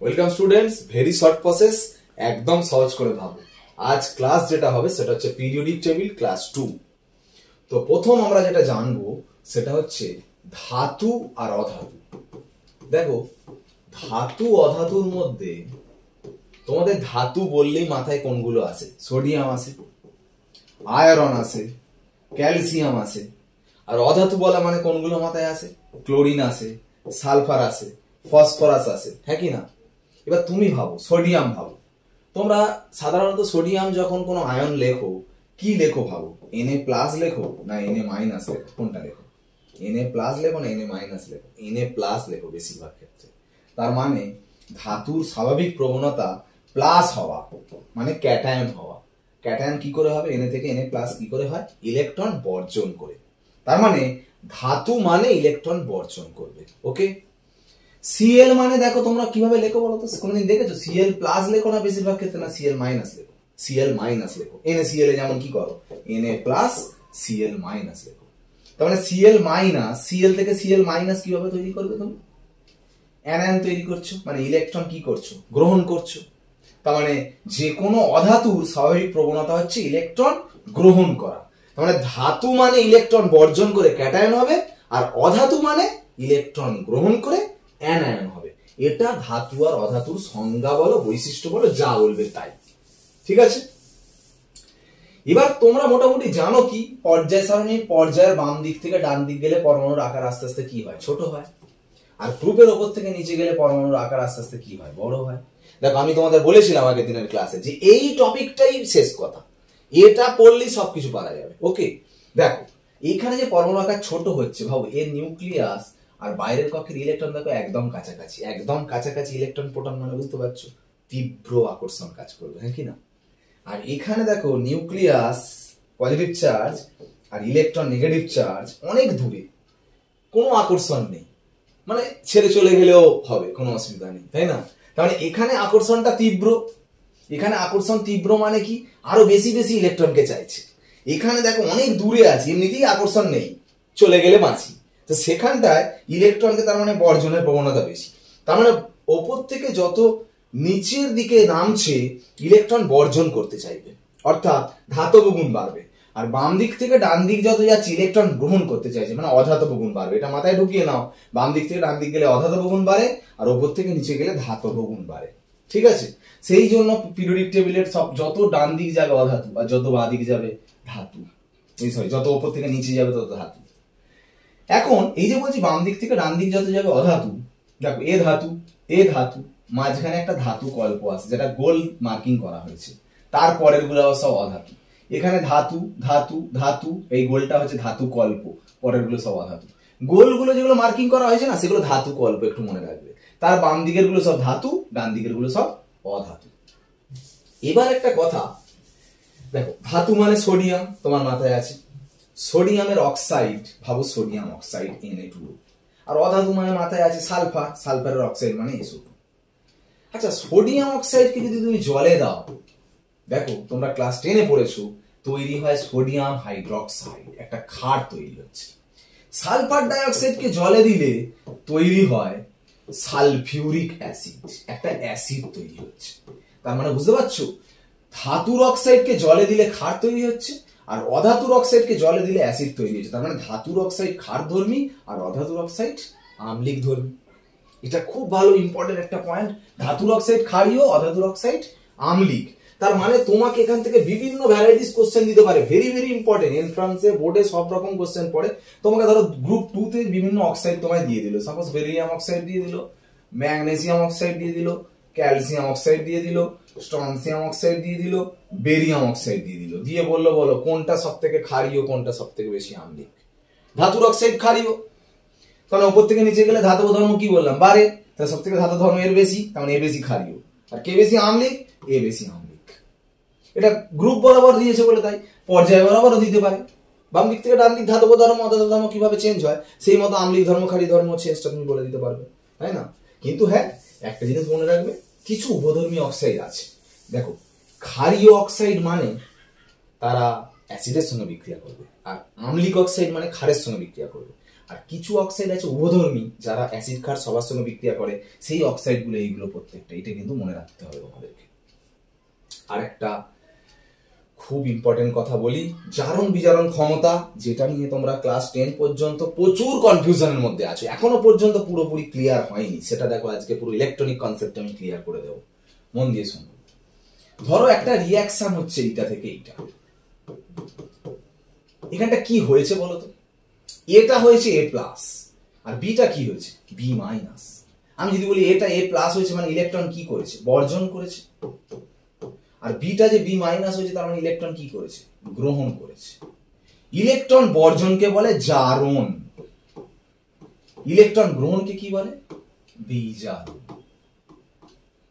Welcome students, very short process, একদম সহজ করে ভাবো। আজ ক্লাস যেটা হবে সেটা হচ্ছে পিরিয়ডিক টেবিল ক্লাস 2। তো প্রথম আমরা যেটা জানবো সেটা হচ্ছে ধাতু আর অধাতু। দেখো, ধাতু অধাতুর মধ্যে তোমাদের ধাতু বললেই মাথায় কোনগুলো আসে? সোডিয়াম আসে, আয়রন আসে, ক্যালসিয়াম আসে। আর অধাতু বলা মানে কোনগুলো মাথায় আসে? ক্লোরিন আসে, সালফার আসে, ফসফরাস আসে, হ্যাঁ কি না? এবার তুমি ভাবো, সোডিয়াম ভাবো। তোমরা সাধারণত সোডিয়াম যখন কোনো আয়ন লেখো, কি লেখো ভাবো? Na+ লেখো না Na- লেখো? কোনটা লেখো? Na+ লেখো না Na- লেখো? Na+ লেখো বেশিরভাগ ক্ষেত্রে। তার মানে ধাতুর স্বাভাবিক প্রবণতা প্লাস হওয়া, মানে ক্যাটায়ন হওয়া। ক্যাটায়ন কি করে হবে? Na থেকে Na+ কি করে হয়? ইলেকট্রন বর্জন করে। তার মানে ধাতু মানে ইলেকট্রন বর্জন করবে। ওকে, Cl মানে দেখো তোমরা কিভাবে লেখো বলো তো? কোনদিন দেখেছো Cl+ লেখো না বেশিরভাগ ক্ষেত্রে? না Cl- লেখো, Cl- লেখো। NaCl এ যেমন কি করো? Na+ Cl- লেখো। তার মানে Cl থেকে Cl- কিভাবে তৈরি করবে তুমি? অ্যানায়ন তৈরি করছো, মানে ইলেকট্রন কি করছো? গ্রহণ করছো। তার মানে যে কোনো অধাতুর স্বাভাবিক প্রবণতা হচ্ছে ইলেকট্রন গ্রহণ করা। তার মানে ধাতু মানে ইলেকট্রন বর্জন করে ক্যাটায়ন হবে, আর অধাতু মানে ইলেকট্রন গ্রহণ করে অ্যানায়ন হবে। এটা ধাতু আর অধাতুর সংজ্ঞা বলো, বৈশিষ্ট্য বলো, যা বলবে তাই। ঠিক আছে, এবার তোমরা মোটামুটি জানো কি পর্যায় সারণী? পর্যায়ের বাম দিক থেকে ডান দিক গেলে পরমাণুর আকার আস্তে আস্তে কি হয়? ছোট হয়। আর গ্রুপের ওপর থেকে নিচে গেলে পরমাণুর আকার আস্তে আস্তে কি হয়? বড় হয়। দেখো, আমি তোমাদের বলেছিলাম আগের দিনের ক্লাসে যে এই টপিকটাই শেষ কথা, এটা পড়লেই সবকিছু পারা যাবে। ওকে, দেখো এইখানে যে পরমাণু আকার ছোট হচ্ছে, ভাবো এর নিউক্লিয়াস আর বাইরের কক্ষের ইলেকট্রন দেখো একদম কাছাকাছি, একদম কাছাকাছি। ইলেকট্রন প্রোটন মানে বুঝতে পারছো? তীব্র আকর্ষণ কাজ করবে, হ্যাঁ কি না? আর এখানে দেখো নিউক্লিয়াস পজিটিভ চার্জ আর ইলেকট্রন নেগেটিভ চার্জ অনেক দূরে, কোনো আকর্ষণ নেই, মানে ছেড়ে চলে গেলেও হবে, কোনো অসুবিধা নেই, তাই না? তার মানে এখানে আকর্ষণটা তীব্র। এখানে আকর্ষণ তীব্র মানে কি? আরো বেশি বেশি ইলেকট্রনকে চাইছে। এখানে দেখো অনেক দূরে আছে, এমনিতেই আকর্ষণ নেই, চলে গেলে বাঁচি। তো সেখানটায় ইলেকট্রনকে তার মানে বর্জনের প্রবণতা বেশি। তার মানে ওপর থেকে যত নিচের দিকে নামছে ইলেকট্রন বর্জন করতে চাইবে, অর্থাৎ ধাতব গুণ বাড়বে। আর বাম দিক থেকে ডান দিক যত যাচ্ছে ইলেকট্রন গ্রহণ করতে চাইছে, মানে অধাতব গুণ বাড়বে। এটা মাথায় ঢুকিয়ে নাও, বাম দিক থেকে ডান দিক গেলে অধাতব গুণ বাড়ে, আর ওপর থেকে নিচে গেলে ধাতব গুণ বাড়ে। ঠিক আছে, সেই জন্য পিরিয়ডিক টেবিলের সব যত ডান দিক যাবে অধাতু, আর যত বাঁ দিক যাবে ধাতু। সরি, যত ওপর থেকে নিচে যাবে তত ধাতু। এখন এই যে বলছি বাম দিক থেকে ডান দিক যত যাবে অধাতু, দেখো এ ধাতু, এ ধাতু, মাঝখানে একটা ধাতু কল্প আছে যেটা গোল মার্কিং করা হয়েছে, তারপরের গুলো সব অধাতু। এখানে ধাতু ধাতু ধাতু, এই গোলটা হচ্ছে ধাতু কল্প, পরের গুলো সব অধাতু। গোলগুলো যেগুলো মার্কিং করা হয়েছে না, সেগুলো ধাতু কল্প, একটু মনে রাখবে। তার বাম দিকের গুলো সব ধাতু, ডান দিকের গুলো সব অধাতু। এবার একটা কথা দেখো, ধাতু মানে সোডিয়াম, তোমার মাথায় আছে। সোডিয়ামের অক্সাইড ভাবো, সোডিয়াম অক্সাইড Na2। আর অধাতু মানে মাথায় আছে সালফার, সালফারের অক্সাইড মানে SO2। আচ্ছা, সোডিয়াম অক্সাইডকে যদি তুমি জলে দাও, দেখো তোমরা ক্লাস 10-এ পড়েছো, তৈরি হয় সোডিয়াম হাইড্রোক্সাইড, একটা ক্ষার তৈরি হচ্ছে। সালফার ডাইঅক্সাইডকে জলে দিলে তৈরি হয় সালফিউরিক অ্যাসিড, একটা অ্যাসিড তৈরি হচ্ছে। তার মানে বুঝতে পারছো, ধাতুর অক্সাইডকে জলে দিলে ক্ষার তৈরি হচ্ছে, আর অধাতুর অক্সাইডকে জলে দিলে অ্যাসিড তৈরি হচ্ছে। তার মানে ধাতুর অক্সাইড ক্ষারধর্মী আর অধাতুর অক্সাইড আম্লিক ধর্মী। এটা খুব ভালো ইম্পর্টেন্ট একটা পয়েন্ট। ধাতুর অক্সাইড ক্ষারীয়, অধাতুর অক্সাইড আম্লিক। তার মানে তোমাকে এখান থেকে বিভিন্ন ভ্যারাইটিস কোশ্চেন দিতে পারে, ভেরি ভেরি ইম্পর্টেন্ট। এন্ট্রান্সে বোর্ডে সব রকম কোশ্চেন পড়ে। তোমাকে ধরো গ্রুপ 2 তে বিভিন্ন অক্সাইড তোমায় দিয়ে দিল, সাপোজ বেরিলিয়াম অক্সাইড দিয়ে দিল, ম্যাগনেসিয়াম অক্সাইড দিয়ে দিল, ক্যালসিয়াম অক্সাইড দিয়ে দিল, স্ট্রনসিয়াম অক্সাইড দিয়ে দিল, বেরিয়াম অক্সাইড দিয়ে দিল, দিয়ে বললো বলো কোনটা সব থেকে ক্ষারীয়, কোনটা সব থেকে বেশি আম্লিক। ধাতুর অক্সাইড ক্ষারীয়, কারণ উপর থেকে নিচে গেলে ধাতব ধর্ম কি বললাম? বাড়ে। তাহলে সব থেকে ধাতব ধর্ম এর বেশি, কারণ এ বেশি ক্ষারীয়। আর কে বেশি আম্লিক? এ বেশি আম্লিক। এটা গ্রুপ বরাবর দিয়েছে বলে তাই, পর্যায় বরাবরও দিতে পারে। বাম দিক থেকে ডান দিক ধাতব ধর্ম অধাতব ধর্ম কিভাবে চেঞ্জ হয়, সেই মতো আম্লিক ধর্ম ক্ষারী ধর্ম চেঞ্জটা তুমি বলে দিতে পারবে, তাই না? কিন্তু হ্যাঁ, একটা জিনিস মনে রাখবে, কিছু উভধর্মী অক্সাইড আছে। দেখো, ক্ষারীয় অক্সাইড মানে তারা অ্যাসিডের সঙ্গে বিক্রিয়া করবে, আর আম্লিক অক্সাইড মানে ক্ষারের সঙ্গে বিক্রিয়া করবে। আর কিছু অক্সাইড আছে উভধর্মী, যারা অ্যাসিড ক্ষার সবার সঙ্গে বিক্রিয়া করে, সেই অক্সাইডগুলো এইগুলো প্রত্যেকটা, এটা কিন্তু মনে রাখতে হবে তোমাদেরকে। আরেকটা খুব ইম্পর্টেন্ট কথা বলি, জারণ বিজারণ ক্ষমতা, যেটা নিয়ে তোমরা ক্লাস 10 পর্যন্ত প্রচুর কনফিউশনের মধ্যে আছো, এখনো পর্যন্ত পুরোপুরি ক্লিয়ার হয়নি, সেটা দেখো আজকে পুরো ইলেকট্রনিক কনসেপ্ট আমি ক্লিয়ার করে দেবো, মন দিয়ে শোনো। ধরো একটা রিয়াকশন হচ্ছে এইটা থেকে এইটা, এখানটা কি হয়েছে বলো তো? এটা হয়েছে A প্লাস আর বিটা কি হয়েছে B মাইনাস। আমি যদি বলি এটা A প্লাস হয়েছে মানে ইলেকট্রন কি করেছে? বর্জন করেছে। আর বিটা যে B মাইনাস হয়েছে তার মানে ইলেকট্রন কি করেছে? গ্রহণ করেছে। ইলেকট্রন বর্জনকে বলে জারণ, ইলেকট্রন গ্রহণকে কি বলে? বিজারণ।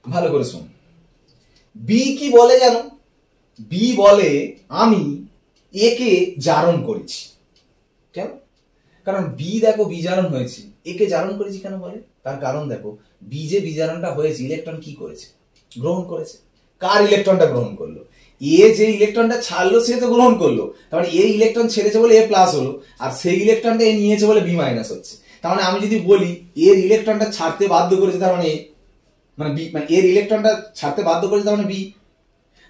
ভালো করে শোন, বি কি বলে জানো? বি বলে আমি এ কে জারণ করেছি। কেন? কারণ বি দেখো বিজারণ হয়েছে, একে জারণ করেছি কেন বলে? তার কারণ দেখো, বি যে বিজারণটা হয়েছে ইলেকট্রন কি করেছে? গ্রহণ করেছে। কার ইলেকট্রনটা গ্রহণ করলো? এ যে ইলেকট্রনটা ছাড়লো সে তো গ্রহণ করলো, তার মানে এ ইলেকট্রন ছেড়েছে বলে এ প্লাস হলো, আর সেই ইলেকট্রনটা এ নিয়েছে বলে বি মাইনাস হচ্ছে। তার মানে আমি যদি বলি এর ইলেকট্রনটা ছাড়তে বাধ্য করেছে, তার মানে বি, মানে এর ইলেকট্রনটা ছাড়তে বাধ্য করেছে তার মানে বি,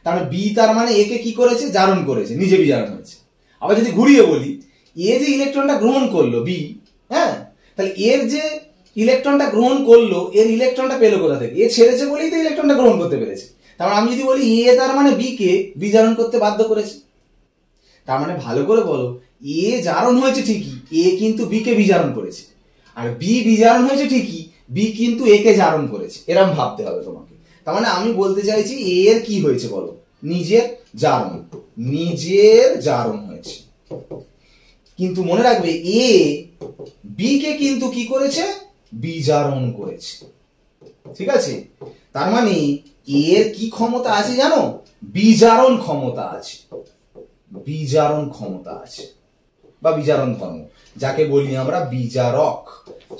তার মানে বি তার মানে একে কি করেছে? জারণ করেছে, নিজে বিজারণ হয়েছে। আবার যদি ঘুরিয়ে বলি এ যে ইলেকট্রনটা গ্রহণ করলো বি, হ্যাঁ, তাহলে এর যে ইলেকট্রনটা গ্রহণ করলো এর ইলেকট্রনটা পেলো কোথা থেকে? এ ছেড়েছে বলেই তো ইলেকট্রনটা গ্রহণ করতে পেরেছে। তার মানে আমি যদি বলি এ তার মানে বি কে বিজারণ করতে বাধ্য করেছে। তার মানে ভালো করে বলো, এ জারণ হয়েছে ঠিকই, এ কিন্তু বি কে বিজারণ করেছে, আর বি বিজারণ হয়েছে ঠিকই, বি কিন্তু এ কে জারণ করেছে। এরম ভাবতে হবে তোমাকে। তার মানে আমি বলতে চাইছি এ এর কি হয়েছে বলো? নিজের জারণ, নিজের জারণ হয়েছে। কিন্তু মনে রাখবে এ বি কে কিন্তু কি করেছে? বিজারণ করেছে। ঠিক আছে? তার মানে এর কি ক্ষমতা আছে জানো? বিজারণ ক্ষমতা আছে, বিজারণ ক্ষমতা আছে, বা বিজারণ ধর্ম, যাকে বলি আমরা বিজারক।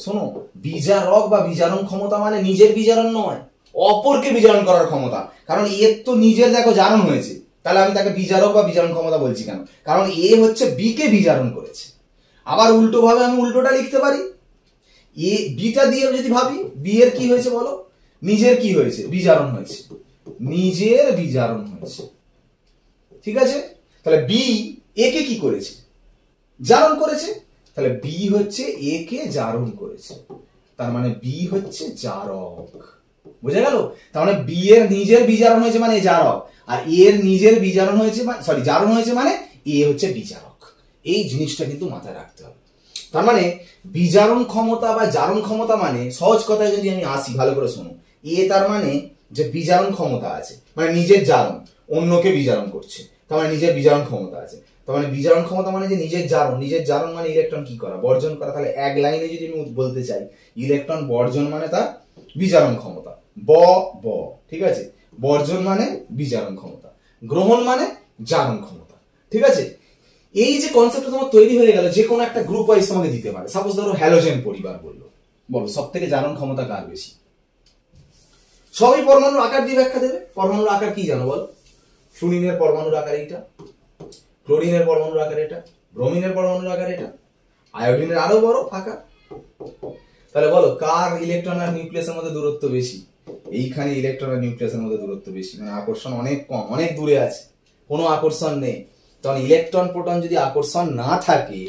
শোনো, বিজারক বা বিজারণ ক্ষমতা মানে নিজের বিজারণ নয়, অপরকে বিজারণ করার ক্ষমতা। কারণ এর তো নিজের দেখো জারণ হয়েছে, তাহলে আমি তাকে বিজারক বা বিজারণ ক্ষমতা বলছি কেন? কারণ এ হচ্ছে বি কে বিজারণ করেছে। আবার উল্টো ভাবে আমি উল্টোটা লিখতে পারি, এ বিটা দিয়ে যদি ভাবি বি এর কি হয়েছে বলো? নিজের কি হয়েছে? বিজারণ হয়েছে, নিজের বিজারণ হয়েছে। ঠিক আছে? তাহলে বি এ কে কি করেছে? জারণ করেছে। তাহলে বি হচ্ছে এ কে জারণ করেছে, তার মানে বি হচ্ছে জারক। বুঝে গেল? তার মানে বি এর নিজের বিজারণ হয়েছে মানে জারক, আর এর নিজের বিজারণ হয়েছে মানে সরি জারণ হয়েছে মানে এ হচ্ছে বিজারক। এই জিনিসটা কিন্তু মাথায় রাখতে হবে। তার মানে বিজারণ ক্ষমতা বা জারণ ক্ষমতা মানে, সহজ কথায় যদি আমি আসি, ভালো করে শোনো, এ তার মানে যে বিজারণ ক্ষমতা আছে, মানে নিজের জারণ, অন্যকে বিজারণ করছে, তার মানে নিজের বিজারণ ক্ষমতা আছে। তার মানে বিজারণ ক্ষমতা মানে যে নিজের জারণ, নিজের জারণ মানে ইলেকট্রন কি করা? বর্জন করা। তাহলে এক লাইনে যদি আমি বলতে চাই, ইলেকট্রন বর্জন মানে তার বিজারণ ক্ষমতা, ব ব। ঠিক আছে? বর্জন মানে বিজারণ ক্ষমতা, গ্রহণ মানে জারণ ক্ষমতা। ঠিক আছে? এই যে কনসেপ্টটা তোমার তৈরি হয়ে গেল, যে কোনো একটা গ্রুপ ওয়াইজ তোমাকে দিতে পারে। সাপোজ ধরো হ্যালোজেন পরিবার বললো, বলো সব থেকে জারণ ক্ষমতা কার বেশি? সবই পরমাণুর আকার দিয়ে ব্যাখ্যা দেবে। পরমাণুর আকার কি জানো বলো? ফ্লুরিনের পরমাণুর আকার এইটা, ক্লোরিনের পরমাণুর আকার এটা, ব্রোমিনের পরমাণুর আকার এটা, আয়োডিনের আরো বড় আকার। তাহলে বলো কার ইলেকট্রন আর নিউক্লিয়াসের মধ্যে দূরত্ব বেশি? এইখানে ইলেকট্রন আর নিউক্লিয়াসের মধ্যে দূরত্ব বেশি, মানে আকর্ষণ অনেক কম, অনেক দূরে আছে, কোনো আকর্ষণ নেই। তখন ইলেকট্রন প্রোটন যদি আকর্ষণ না থাকে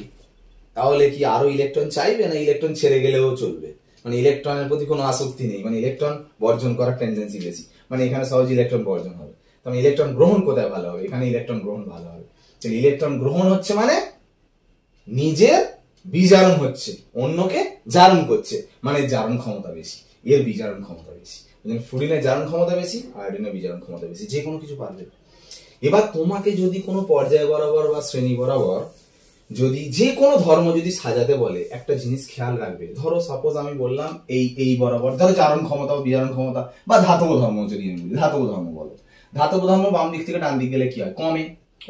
তাহলে কি আরো ইলেকট্রন চাইবে, না ইলেকট্রন ছেড়ে গেলেও চলবে? মানে ইলেকট্রনের প্রতি কোনো আসক্তি নেই, মানে ইলেকট্রন বর্জন করার টেন্ডেন্সি বেশি, মানে এখানে সহজ ইলেকট্রন বর্জন হবে। তখন ইলেকট্রন গ্রহণ কোথায় ভালো হবে? এখানে ইলেকট্রন গ্রহণ ভালো হবে। ইলেকট্রন গ্রহণ হচ্ছে মানে নিজের বিজারণ হচ্ছে, অন্যকে জারণ করছে, মানে জারণ ক্ষমতা বেশি, এর বিজারণ ক্ষমতা বেশি। ফ্লুরিনের জারণ ক্ষমতা বেশি, আয়োডিনের বিজারণ ক্ষমতা বেশি, যে কোনো কিছু পারবে। এবার তোমাকে যদি কোনো পর্যায় বরাবর বা শ্রেণী বরাবর যদি যে কোনো ধর্ম যদি সাজাতে বলে, একটা জিনিস খেয়াল রাখবে। ধরো সাপোজ আমি বললাম এই বরাবর, ধরো জারণ ক্ষমতা বা বিজারণ ক্ষমতা বা ধাতব ধর্ম, যদি আমি বলি ধাতব ধর্ম বলো, ধাতব ধর্ম বাম দিক থেকে ডান দিক গেলে কি হয়? কমে।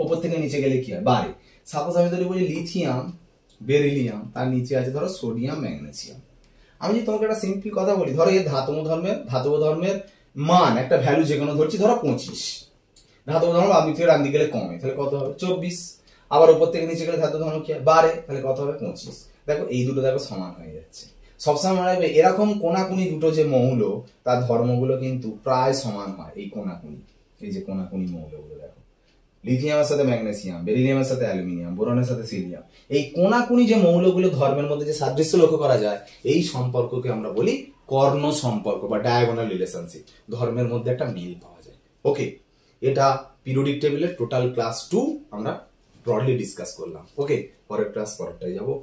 ওপর থেকে নিচে গেলে কি হয়? বাড়ে। সাপোজ আমি যদি বলি লিথিয়াম, বেরিলিয়াম, তার নিচে আছে ধরো সোডিয়াম, ম্যাগনেসিয়াম। আমি যদি তোমাকে একটা সিম্পল কথা বলি, ধরো এই ধাতব ধর্মের মান একটা ভ্যালু যে কোনো ধরছি, ধরো 25, ধাতব ধর্ম বাম দিক থেকে ডান দিক গেলে কমে, তাহলে কত হবে? 24। আবার উপর থেকে নিচে গেলে ধাতব ধর্ম কি হয়? বাড়ে, তাহলে কত হবে? 25। দেখো এই দুটো দেখো সমান হয়ে যাচ্ছে। সবসময় মনে রাখবে এরকম কোনাকুনি দুটো যে মৌল তার ধর্মগুলো কিন্তু প্রায় সমান হয়। এই কোনাকুনি, এই যে কোনাকুনি মৌলগুলো দেখো, লিথিয়ামের সাথে ম্যাগনেসিয়াম, বেরিলিয়ামের সাথে অ্যালুমিনিয়াম, বোরনের সাথে সিলিয়াম, এই কোনাকুনি যে মৌলগুলো ধর্মের মধ্যে যে সাদৃশ্য লক্ষ্য করা যায়, এই সম্পর্ককে আমরা বলি কর্ণ সম্পর্ক বা ডায়াগোনাল রিলেশনশিপ। ধর্মের মধ্যে একটা মিল পাওয়া যায়। ওকে, এটা পিরিয়ডিক টেবিলের টোটাল ক্লাস 2 আমরা ব্রডলি ডিসকাস করলাম। ওকে, পরের ক্লাস পরেরটাই যাবো।